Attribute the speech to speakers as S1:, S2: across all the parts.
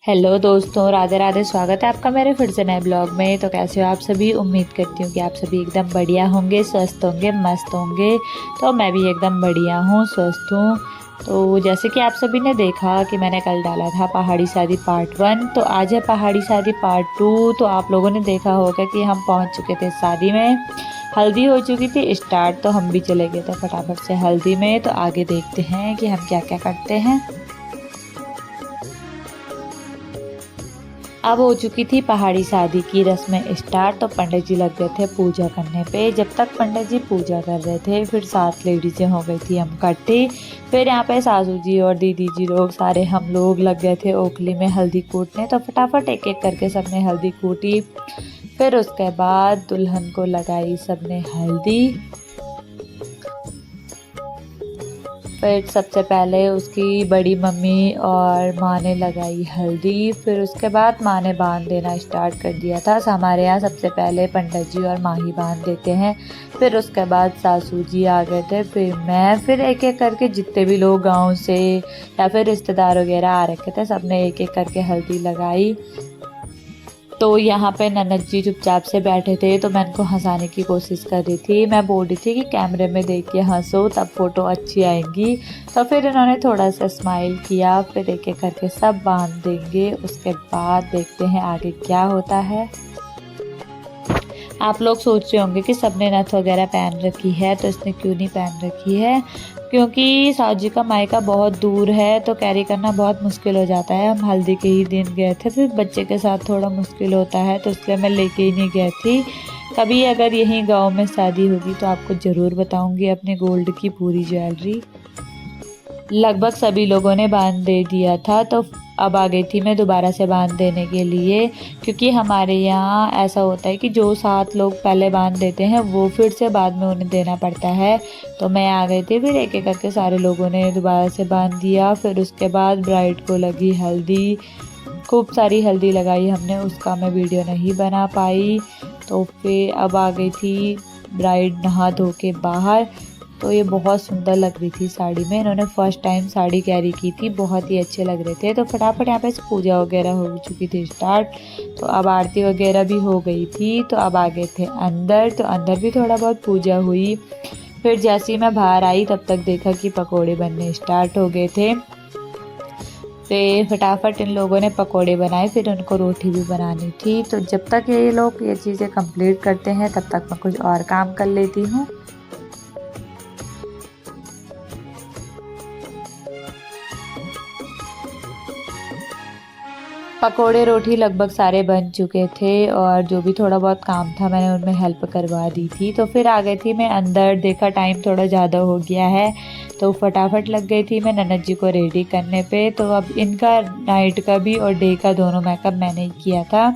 S1: Hello दोस्तों, राधे राधे। स्वागत है आपका मेरे फिर से नए ब्लॉग में। तो कैसे हो आप सभी? उम्मीद करती हूँ कि आप सभी एकदम बढ़िया होंगे, स्वस्थ होंगे, मस्त होंगे। तो मैं भी एकदम बढ़िया हूँ, स्वस्थ हूँ। तो जैसे कि आप सभी ने देखा कि मैंने कल डाला था पहाड़ी शादी पार्ट 1, तो आज है पहाड़ी शादी पार्ट 2। तो आप लोगों ने देखा होगा कि हम पहुँच चुके थे शादी में। हल्दी हो चुकी थी स्टार्ट, तो हम भी चले गए थे फटाफट से हल्दी में। तो आगे देखते हैं कि हम क्या क्या करते हैं। अब हो चुकी थी पहाड़ी शादी की रस्में स्टार्ट। तो पंडित जी लग गए थे पूजा करने पे। जब तक पंडित जी पूजा कर रहे थे, फिर 7 लेडीजें हो गई थी हम इकट्ठी। फिर यहाँ पे सासू जी और दीदी जी लोग सारे हम लोग लग गए थे ओखली में हल्दी कूटने। तो फटाफट एक एक करके सबने हल्दी कूटी। फिर उसके बाद दुल्हन को लगाई सबने हल्दी। फिर सबसे पहले उसकी बड़ी मम्मी और माँ ने लगाई हल्दी। फिर उसके बाद माँ ने बांध देना स्टार्ट कर दिया था। हमारे यहाँ सबसे पहले पंडित जी और माँ ही बांध देते हैं। फिर उसके बाद सासू जी आ गए थे, फिर मैं, फिर एक एक करके जितने भी लोग गांव से या फिर रिश्तेदार वगैरह आ रखे थे, सबने एक एक करके हल्दी लगाई। तो यहाँ पे ननद जी चुपचाप से बैठे थे, तो मैं उनको हंसाने की कोशिश कर रही थी। मैं बोल रही थी कि कैमरे में देख के हंसो, तब फोटो अच्छी आएंगी। तो फिर इन्होंने थोड़ा सा स्माइल किया। फिर एक एक करके सब बांध देंगे। उसके बाद देखते हैं आगे क्या होता है। आप लोग सोच रहे होंगे कि सबने नथ वगैरह पहन रखी है, तो इसने क्यों नहीं पहन रखी है? क्योंकि साहू जी का मायका बहुत दूर है, तो कैरी करना बहुत मुश्किल हो जाता है। हम हल्दी के ही दिन गए थे, फिर बच्चे के साथ थोड़ा मुश्किल होता है, तो इसलिए मैं लेके ही नहीं गई थी। कभी अगर यहीं गांव में शादी होगी तो आपको ज़रूर बताऊंगी अपने गोल्ड की पूरी ज्वेलरी। लगभग सभी लोगों ने बांध दे दिया था, तो अब आ गई थी मैं दोबारा से बांध देने के लिए। क्योंकि हमारे यहाँ ऐसा होता है कि जो 7 लोग पहले बांध देते हैं वो फिर से बाद में उन्हें देना पड़ता है। तो मैं आ गई थी, फिर एक एक करके सारे लोगों ने दोबारा से बांध दिया। फिर उसके बाद ब्राइड को लगी हल्दी। खूब सारी हल्दी लगाई हमने, उसका मैं वीडियो नहीं बना पाई। तो फिर अब आ गई थी ब्राइड नहा धो के बाहर। तो ये बहुत सुंदर लग रही थी साड़ी में। इन्होंने फर्स्ट टाइम साड़ी कैरी की थी, बहुत ही अच्छे लग रहे थे। तो फटाफट यहाँ पे पूजा वगैरह हो चुकी थी स्टार्ट। तो अब आरती वगैरह भी हो गई थी। तो अब आ गए थे अंदर, तो अंदर भी थोड़ा बहुत पूजा हुई। फिर जैसे ही मैं बाहर आई तब तक देखा कि पकोड़े बनने स्टार्ट हो गए थे। फिर फटाफट इन लोगों ने पकोड़े बनाए, फिर उनको रोटी भी बनानी थी। तो जब तक ये लोग ये चीज़ें कंप्लीट करते हैं तब तक मैं कुछ और काम कर लेती हूँ। पकोड़े रोटी लगभग सारे बन चुके थे, और जो भी थोड़ा बहुत काम था मैंने उनमें हेल्प करवा दी थी। तो फिर आ गई थी मैं अंदर। देखा टाइम थोड़ा ज़्यादा हो गया है, तो फटाफट लग गई थी मैं ननद जी को रेडी करने पे। तो अब इनका नाइट का भी और डे का दोनों मेकअप मैंने ही किया था।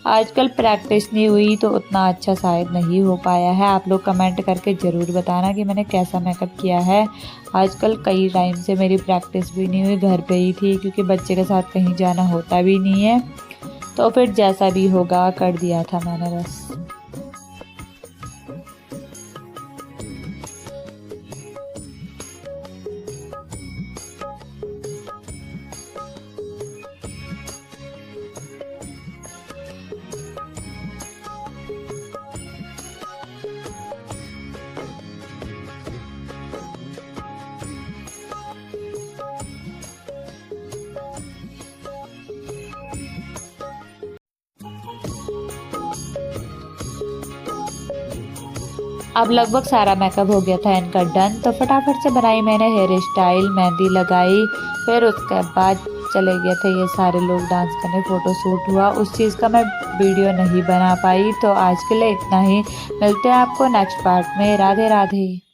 S1: आजकल प्रैक्टिस नहीं हुई तो उतना अच्छा शायद नहीं हो पाया है। आप लोग कमेंट करके ज़रूर बताना कि मैंने कैसा मेकअप किया है। आजकल कई टाइम से मेरी प्रैक्टिस भी नहीं हुई, घर पे ही थी, क्योंकि बच्चे के साथ कहीं जाना होता भी नहीं है। तो फिर जैसा भी होगा कर दिया था मैंने बस। अब लगभग सारा मेकअप हो गया था इनका डन। तो फटाफट से बनाई मैंने हेयर स्टाइल, मेहंदी लगाई। फिर उसके बाद चले गए थे ये सारे लोग डांस करने, फ़ोटो शूट हुआ। उस चीज़ का मैं वीडियो नहीं बना पाई। तो आज के लिए इतना ही। मिलते हैं आपको नेक्स्ट पार्ट में। राधे राधे।